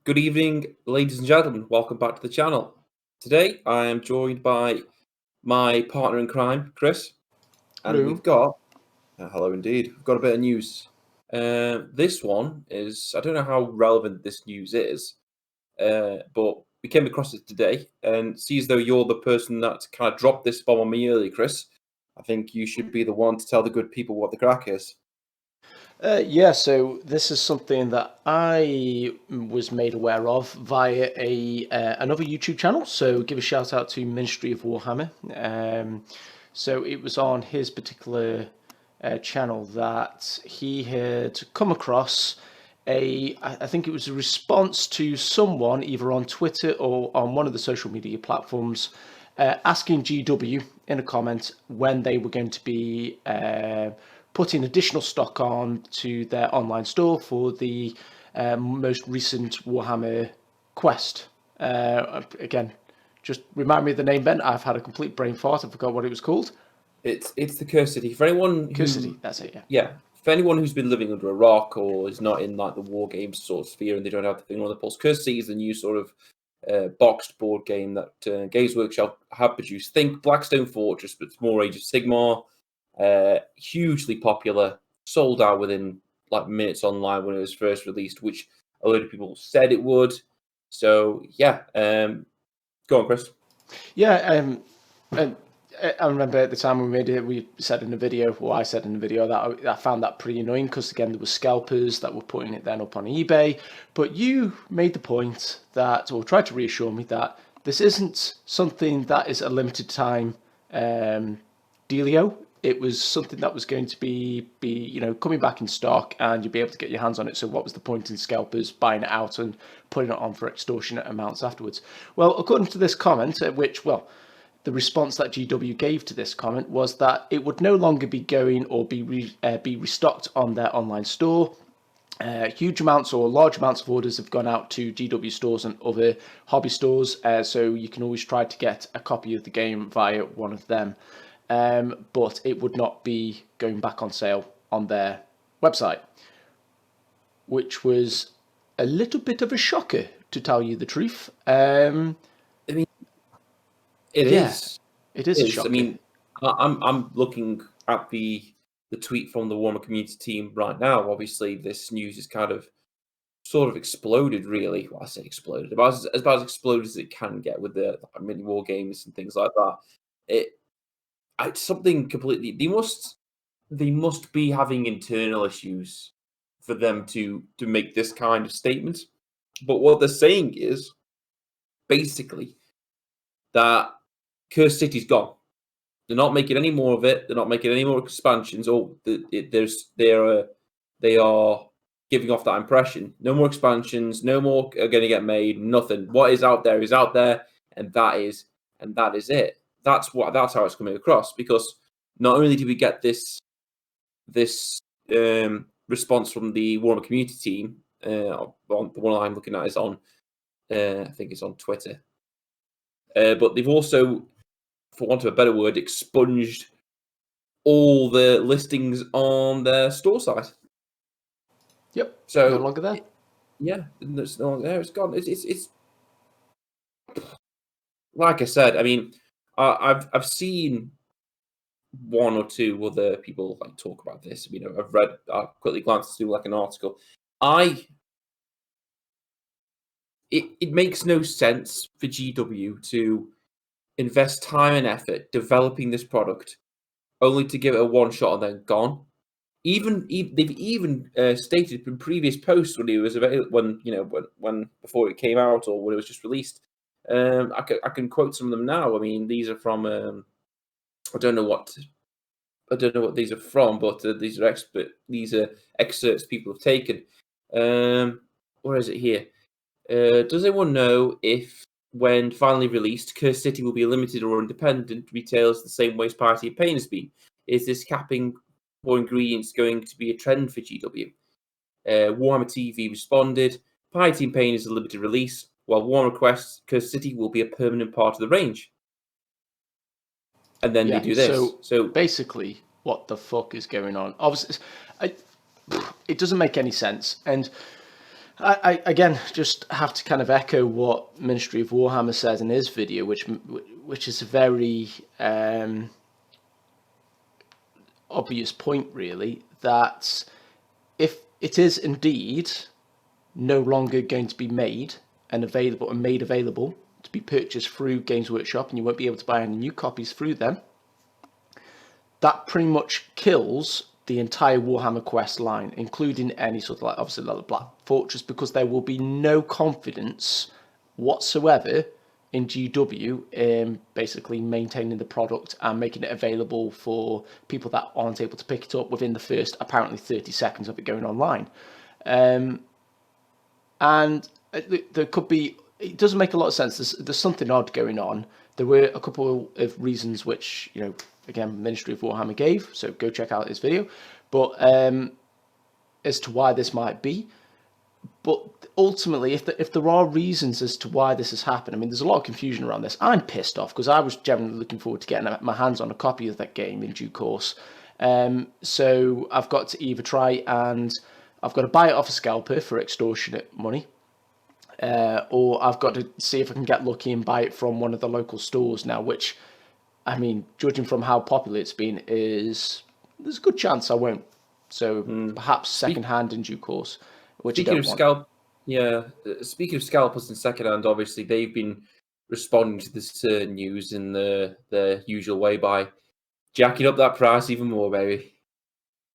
Good evening, ladies and gentlemen. Welcome back to the channel. Today, I am joined by my partner in crime, Chris, and Hello. we've got hello indeed. We've got a bit of news. This one is I don't know how relevant this news is, but we came across it today, and see as though you're the person that kind of dropped this bomb on me earlier, Chris. I think you should be the one to tell the good people what the crack is. So this is something that I was made aware of via another YouTube channel. So give a shout out to Ministry of Warhammer. So it was on his particular channel that he had come across I think it was a response to someone either on Twitter or on one of the social media platforms asking GW in a comment when they were going to be putting additional stock on to their online store for the most recent Warhammer quest. Again, just remind me of the name, Ben. I've had a complete brain fart. I forgot what it was called. It's the Cursed City. For anyone Cursed City, that's it, yeah. For anyone who's been living under a rock or is not in like the war games sort of sphere and they don't have the thing on the pulse, Cursed City is the new sort of boxed board game that Games Workshop have produced. Think Blackstone Fortress, but it's more Age of Sigmar. Hugely popular, sold out within like minutes online when it was first released, which a lot of people said it would. So yeah, go on, Chris. Yeah, I remember at the time we made it, we said in the video, or I said in the video, that I found that pretty annoying because, again, there were scalpers that were putting it then up on eBay. But you made the point that, or tried to reassure me that this isn't something that is a limited time dealio. It was something that was going to be coming back in stock, and you'd be able to get your hands on it. So what was the point in scalpers buying it out and putting it on for extortionate amounts afterwards? Well, according to this comment, the response that GW gave to this comment was that it would no longer be going or be restocked on their online store. Huge amounts or large amounts of orders have gone out to GW stores and other hobby stores, so you can always try to get a copy of the game via one of them. But it would not be going back on sale on their website, which was a little bit of a shocker, to tell you the truth. I mean, it is. It is a shocker. I mean, I'm looking at the tweet from the Warhammer community team right now. Obviously, this news is kind of sort of exploded, really. Well, I say exploded, about as exploded as it can get with the mini war games and things like that. It's something completely. They must be having internal issues for them to make this kind of statement. But what they're saying is basically that Cursed City's gone. They're not making any more of it. They're not making any more expansions. They are giving off that impression. No more expansions. No more are going to get made. Nothing. What is out there is out there, and that is it. That's how it's coming across. Because not only did we get this response from the Warhammer community team, on the one I'm looking at is on, I think it's on Twitter. But they've also, for want of a better word, expunged all the listings on their store site. Yep. So no longer there. It's no longer there. It's gone. It's like I said. I mean, I've seen one or two other people like talk about this. I've read. I quickly glanced through like an article. It makes no sense for GW to invest time and effort developing this product, only to give it a one shot and then gone. They've even stated in previous posts when it was when before it came out or when it was just released. I can quote some of them now. I mean, these are from I don't know what these are from, but these are excerpts people have taken. Where is it here? Does anyone know if, when finally released, Cursed City will be limited or independent retailers the same way as Piety and Pain has been? Is this capping for ingredients going to be a trend for GW? Warhammer TV responded, Piety and Pain is a limited release, while Warhammer requests Cursed City will be a permanent part of the range. And then they do this. So basically, what the fuck is going on? Obviously, it doesn't make any sense. And I again just have to kind of echo what Ministry of Warhammer says in his video, which is a very obvious point, really, that if it is indeed no longer going to be made and made available to be purchased through Games Workshop, and you won't be able to buy any new copies through them, that pretty much kills the entire Warhammer Quest line, including any sort of obviously like the Black Fortress, because there will be no confidence whatsoever in GW in basically maintaining the product and making it available for people that aren't able to pick it up within the first apparently 30 seconds of it going online. And there could be, it doesn't make a lot of sense. There's something odd going on. There were a couple of reasons which, again, Ministry of Warhammer gave, so go check out his video. But as to why this might be. But ultimately, if there are reasons as to why this has happened, I mean, there's a lot of confusion around this. I'm pissed off because I was generally looking forward to getting my hands on a copy of that game in due course. So I've got to either try and I've got to buy it off a scalper for extortionate money, or I've got to see if I can get lucky and buy it from one of the local stores now, which, I mean, judging from how popular it's been, there's a good chance I won't. So perhaps second-hand in due course, which Speaking I of don't want. speaking of scalpers and second-hand, obviously they've been responding to this news in the usual way by jacking up that price even more, baby.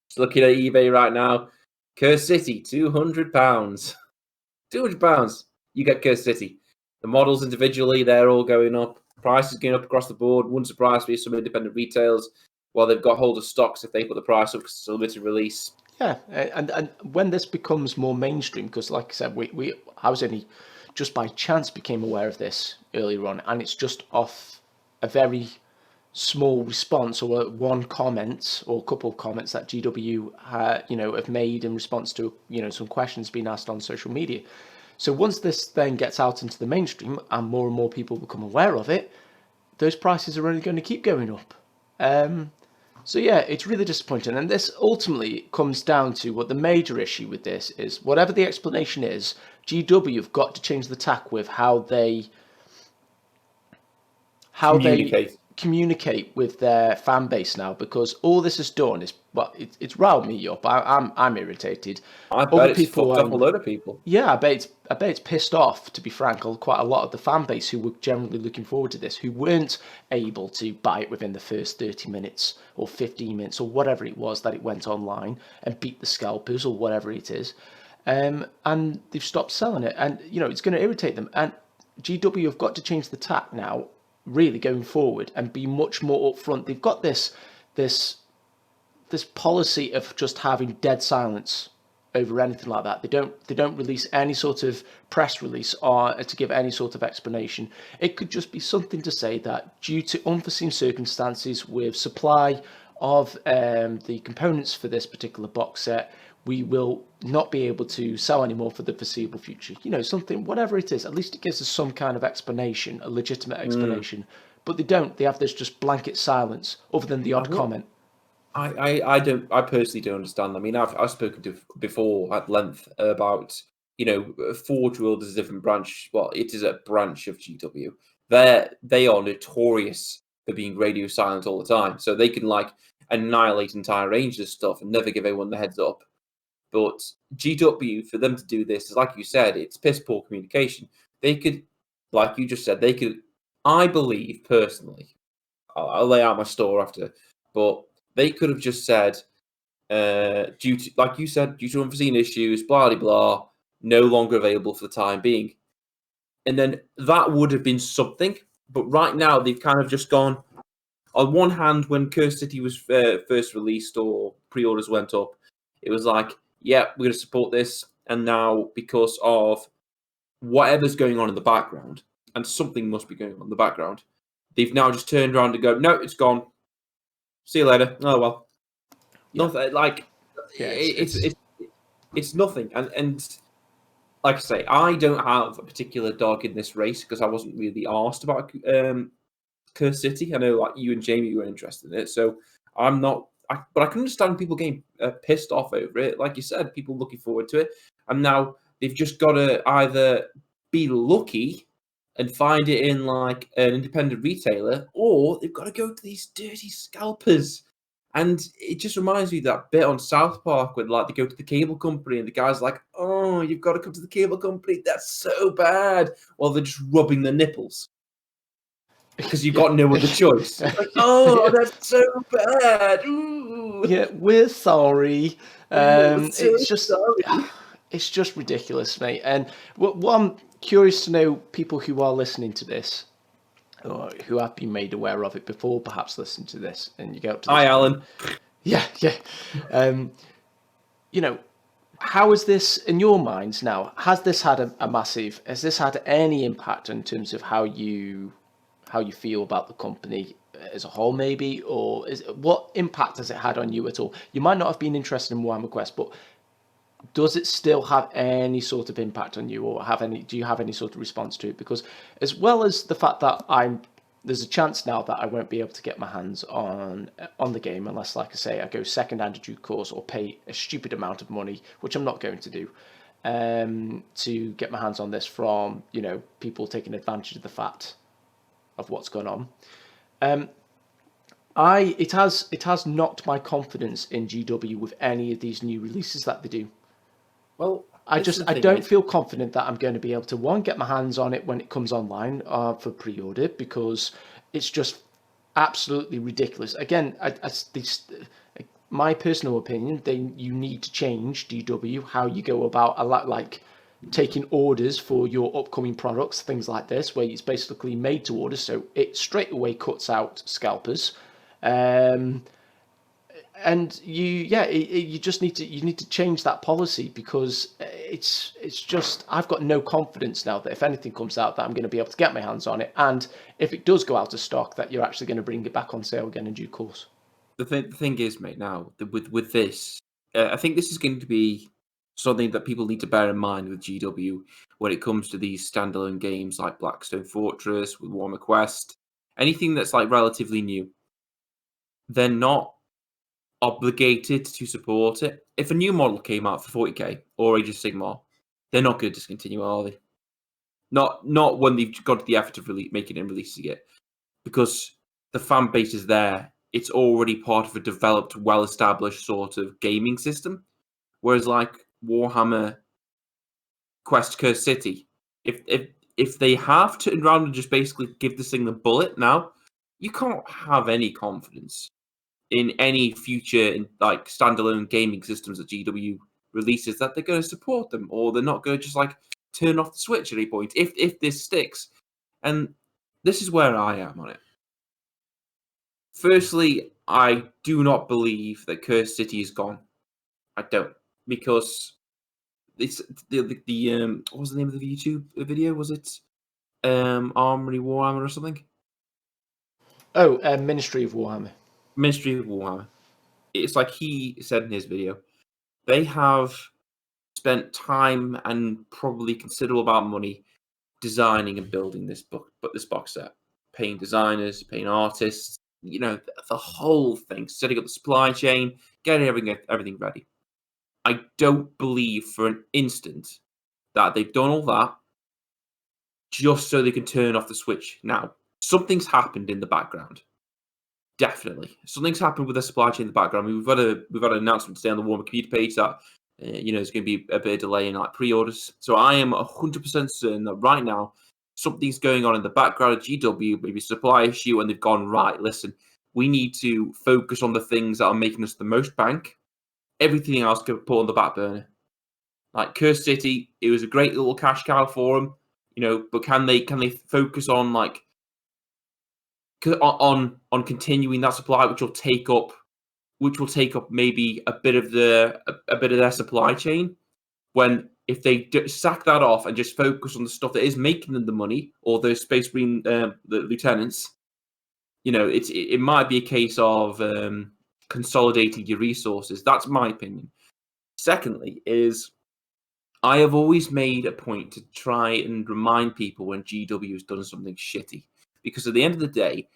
Just looking at eBay right now, Curse City, £200. £200, you get Curse City. The models individually, they're all going up. Prices going up across the board. Wouldn't surprise me if some independent retailers, well, they've got hold of stocks if they put the price up because it's a limited release. Yeah, and when this becomes more mainstream, because like I said, I was only just by chance became aware of this earlier on, and it's just off a very small response or one comment or a couple of comments that GW have made in response to some questions being asked on social media. So once this then gets out into the mainstream and more people become aware of it, those prices are only going to keep going up. So yeah, it's really disappointing, and this ultimately comes down to what the major issue with this is. Whatever the explanation is, GW have got to change the tack with how they communicate with their fan base now, because all this has done is, well, it's riled me up. I'm irritated. I bet it's fucked up a load of people. Yeah, I bet it's pissed off, to be frank, quite a lot of the fan base who were generally looking forward to this, who weren't able to buy it within the first 30 minutes or 15 minutes or whatever it was that it went online and beat the scalpers or whatever it is. And they've stopped selling it, and it's going to irritate them. And GW have got to change the tack now, really, going forward, and be much more upfront. They've got this policy of just having dead silence over anything like that. They don't release any sort of press release or to give any sort of explanation. It could just be something to say that due to unforeseen circumstances with supply of the components for this particular box set, we will not be able to sell anymore for the foreseeable future. Something, whatever it is, at least it gives us some kind of explanation, a legitimate explanation. But they don't. They have this just blanket silence, other than the odd comment. I personally don't understand. I mean, I've spoken to before at length about, Forge World is a different branch. Well, it is a branch of GW. They are notorious for being radio silent all the time. So they can annihilate entire ranges of stuff and never give anyone the heads up. But GW, for them to do this, is like you said, it's piss poor communication. They could, like you just said, I believe personally, I'll lay out my store after, but they could have just said, due to, like you said, due to unforeseen issues, blah, blah, blah, no longer available for the time being. And then that would have been something. But right now, they've kind of just gone, on one hand, when Curse City was first released or pre-orders went up, it was like, yeah, we're going to support this. And now, because of whatever's going on in the background, and something must be going on in the background, they've now just turned around and go, no, it's gone. See you later. Oh, well. Yeah. Nothing, it's nothing. And like I say, I don't have a particular dog in this race because I wasn't really asked about Curse City. I know like you and Jamie were interested in it, so I'm not. But I can understand people getting pissed off over it. Like you said, people looking forward to it, and now they've just got to either be lucky and find it in like an independent retailer, or they've got to go to these dirty scalpers. And it just reminds me of that bit on South Park when like they go to the cable company and the guy's like, "Oh, you've got to come to the cable company. That's so bad." While they're just rubbing their nipples because you've got no other choice. It's like, "Oh, that's so bad." Ooh. Yeah, we're sorry. So sorry. It's just ridiculous, mate. And what I'm curious to know, people who are listening to this, or who have been made aware of it before, perhaps listen to this, and you go up to this Hi, point. Alan. Yeah. You know, how is this in your minds now? Has this had has this had any impact in terms of how you feel about the company as a whole, maybe, or what impact has it had on you at all? You might not have been interested in Warhammer Quest, but does it still have any sort of impact on you, or do you have any sort of response to it? Because as well as the fact that there's a chance now that I won't be able to get my hands on the game unless, like I say, I go second-hand due course or pay a stupid amount of money, which I'm not going to do, to get my hands on this from people taking advantage of the fact of what's going on. It has knocked my confidence in GW with any of these new releases that they do. Well, I don't feel confident that I'm going to be able to get my hands on it when it comes online for pre-order, because it's just absolutely ridiculous. Again, my personal opinion, you need to change DW how you go about like taking orders for your upcoming products, things like this, where it's basically made to order, so it straight away cuts out scalpers. And you just need to change that policy, because it's just, I've got no confidence now that if anything comes out that I'm going to be able to get my hands on it, and if it does go out of stock, that you're actually going to bring it back on sale again in due course. The thing is, mate, now with this, I think this is going to be something that people need to bear in mind with GW when it comes to these standalone games like Blackstone Fortress, with Warhammer Quest, anything that's like relatively new. They're not obligated to support it. If a new model came out for 40k or Age of Sigmar, they're not going to discontinue, are they? Not when they've got the effort of making it and releasing it, because the fan base is there. It's already part of a developed, well-established sort of gaming system. Whereas like Warhammer Quest Cursed City, if they have to around and just basically give this thing the bullet now, you can't have any confidence in any future like standalone gaming systems that GW releases that they're going to support them, or they're not going to just like turn off the switch at any point if this sticks. And this is where I am on it. Firstly, I do not believe that Cursed City is gone. I don't, because it's the what was the name of the YouTube video? Was it Armory Warhammer or something? Oh, Ministry of Warhammer. Ministry of Warhammer. It's like he said in his video, they have spent time and probably considerable amount of money designing and building this box set, paying designers, paying artists, the whole thing, setting up the supply chain, getting everything ready. I don't believe for an instant that they've done all that just so they can turn off the switch. Now, something's happened in the background. Definitely, something's happened with the supply chain in the background. I mean, we've got an announcement today on the Warhammer community page that there's going to be a bit of delay in like pre-orders. So I am 100% certain that right now something's going on in the background at GW, maybe a supply issue, and they've gone, right, listen, we need to focus on the things that are making us the most bank. Everything else can put on the back burner. Like Cursed City, it was a great little cash cow for them, but can they focus on like on continuing that supply, which will take up maybe a bit of their supply chain, when if they sack that off and just focus on the stuff that is making them the money, or those Space Marine the lieutenants, it might be a case of consolidating your resources. That's my opinion. Secondly, is I have always made a point to try and remind people when GW has done something shitty, because at the end of the day,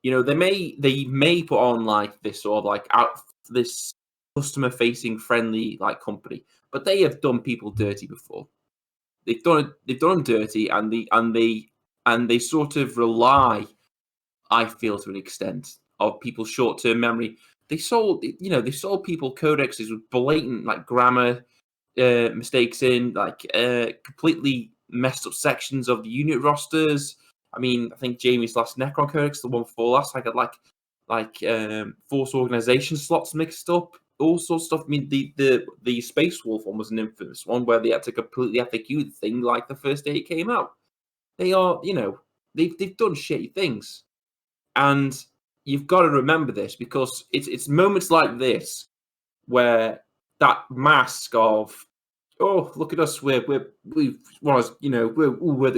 they may put on like this, or like out this customer facing friendly like company, but they have done people dirty before. They've done them dirty, and they sort of rely, I feel, to an extent, of people's short-term memory. They sold people codexes with blatant like grammar mistakes in, like completely messed up sections of the unit rosters. I mean, I think Jamie's last Necron codex, the one before last, like had force organization slots mixed up, all sorts of stuff. I mean, the Space Wolf one was an infamous one where they had to completely FAQ the thing like the first day it came out. They are, they've done shitty things, and you've got to remember this, because it's moments like this where that mask of, oh, look at us, we're the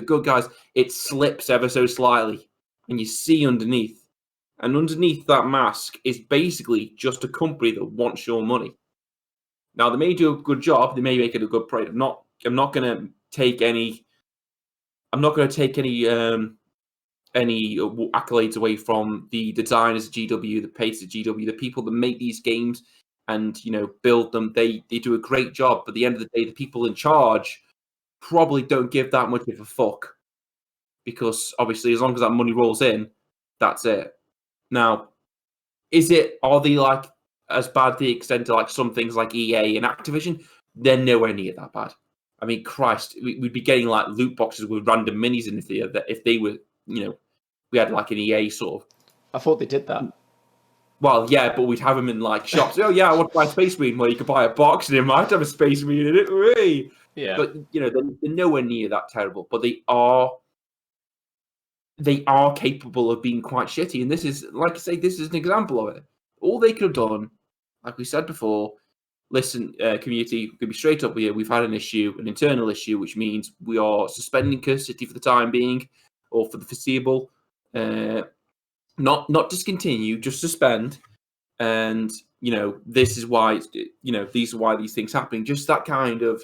good guys, it slips ever so slightly, and you see underneath. And underneath that mask is basically just a company that wants your money. Now, they may do a good job. They may make it a good product. I'm not going to take any accolades away from the designers of GW, the pace of GW, the people that make these games and build them. They do a great job. But at the end of the day, the people in charge probably don't give that much of a fuck, because obviously, as long as that money rolls in, that's it. Now, are they like as bad to the extent to like some things like EA and Activision? They're nowhere near that bad. I mean, Christ, we'd be getting like loot boxes with random minis in if they were, we had like an EA sort of. I thought they did that. Well, yeah, but we'd have them in like shops. Oh yeah, I want to buy a Space Marine. Well, you could buy a box and it might have a Space Marine in it. Hooray! Yeah. But they're nowhere near that terrible. But they are capable of being quite shitty. And this is, like I say, this is an example of it. All they could have done, like we said before, listen, community, we're going to be straight up here. We've had an internal issue, which means we are suspending Curse City for the time being, or for the foreseeable. Not discontinue, just suspend. And, this is why, these are why these things happen. Just that kind of,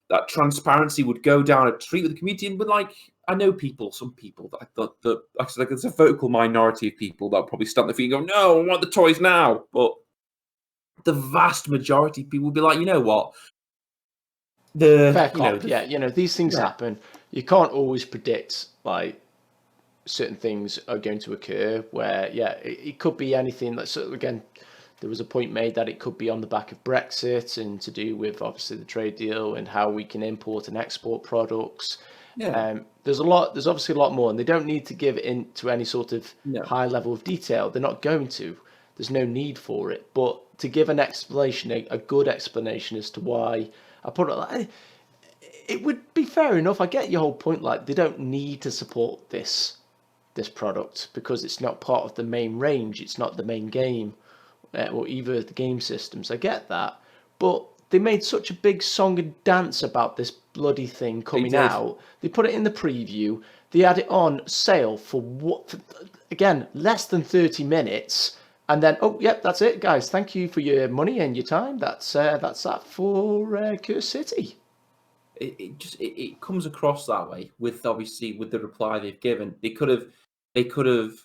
that transparency would go down a treat with the community. And like, I know some people that I thought that, like, there's a vocal minority of people that probably stamp their feet and go, no, I want the toys now. But the vast majority of people will be like, you know what? Fair cop, these things happen. You can't always predict, like, certain things are going to occur where, it could be anything. Like, so again, there was a point made that it could be on the back of Brexit and to do with obviously the trade deal and how we can import and export products. Yeah. There's obviously a lot more, and they don't need to give into any sort of high level of detail. They're not going to. There's no need for it. But to give an explanation, a good explanation as to why I put it like, it would be fair enough. I get your whole point. Like, they don't need to support this product because it's not part of the main range. It's not the main game. Or either the game systems. I get that, but they made such a big song and dance about this bloody thing coming out. They put it in the preview. They had it on sale for again, less than 30 minutes, and then that's it, guys. Thank you for your money and your time. That's that for Curse City. It comes across that way with the reply they've given. They could have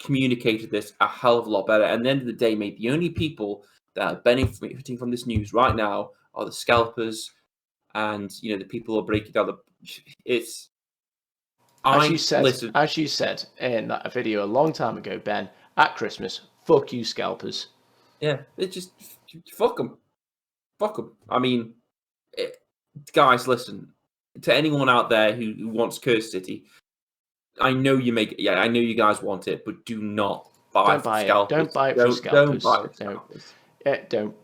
communicated this a hell of a lot better. And at the end of the day, mate, the only people that are benefiting from this news right now are the scalpers and the people who are breaking down as you said in that video a long time ago, Ben, at Christmas, fuck you, scalpers. Yeah, it's just fuck them. I mean, guys, listen, to anyone out there who wants Curse City, I know you guys want it, but do not buy scalpers. Don't buy it for scalpers. Don't buy it for scalpers.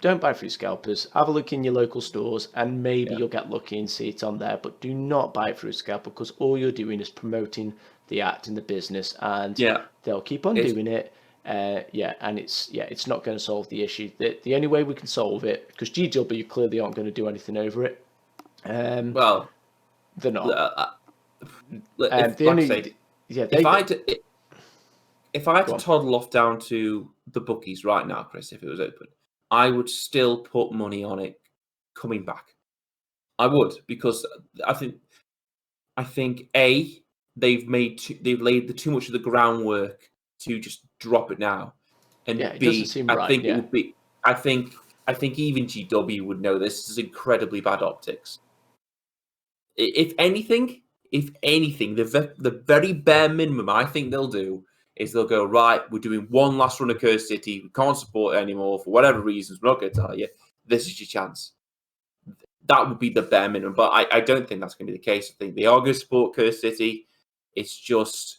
Don't buy it for scalpers. Have a look in your local stores, and maybe you'll get lucky and see it on there. But do not buy it through a scalper, because all you're doing is promoting the act in the business, and they'll keep on doing it. And it's not going to solve the issue. The only way we can solve it, because GW clearly aren't going to do anything over it. Well, they're not. If I had to toddle off down to the bookies right now, Chris, if it was open, I would still put money on it coming back. I would, because I think they've laid too much of the groundwork to just drop it now, and it B, doesn't seem right. It would be. I think I think even GW would know this is incredibly bad optics. If anything, the very bare minimum I think they'll do is they'll go, right, we're doing one last run of Curse City. We can't support it anymore for whatever reasons. We're not going to tell you. This is your chance. That would be the bare minimum. But I don't think that's going to be the case. I think they are going to support Curse City. It's just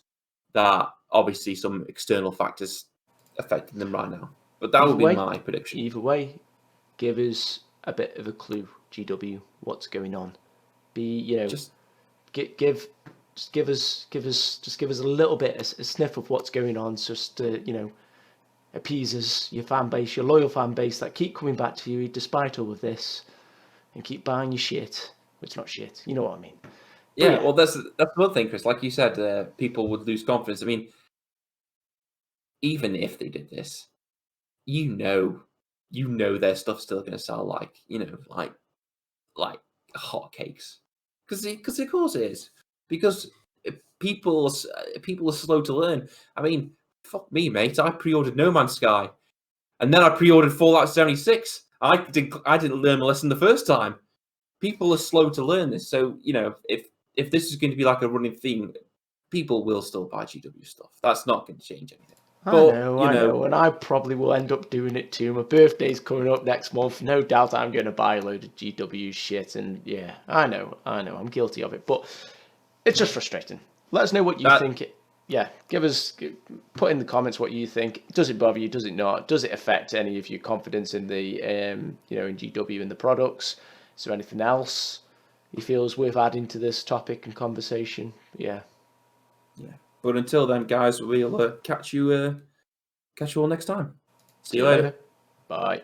that obviously some external factors affecting them right now. But that would be my prediction. Either way, give us a bit of a clue, GW, what's going on. Just give us a little bit, a sniff of what's going on, just to, appeases your fan base, your loyal fan base that keep coming back to you despite all of this, and keep buying your shit. It's not shit, you know what I mean? Yeah, well, that's one thing, Chris. Like you said, people would lose confidence. I mean, even if they did this, you know their stuff's still going to sell like hotcakes, because of course it is. Because people are slow to learn. I mean, fuck me, mate. I pre-ordered No Man's Sky, and then I pre-ordered Fallout 76. I didn't learn my lesson the first time. People are slow to learn this, so if this is going to be like a running theme, people will still buy GW stuff. That's not going to change anything. I know, and I probably will end up doing it too. My birthday's coming up next month. No doubt I'm going to buy a load of GW shit, and yeah, I know, I'm guilty of it, but it's just frustrating. Let us know what you think. Put in the comments what you think. Does it bother you? Does it not? Does it affect any of your confidence in the, in GW and the products? Is there anything else you feel is worth adding to this topic and conversation? Yeah. But until then, guys, we'll catch you all next time. See you later. Bye.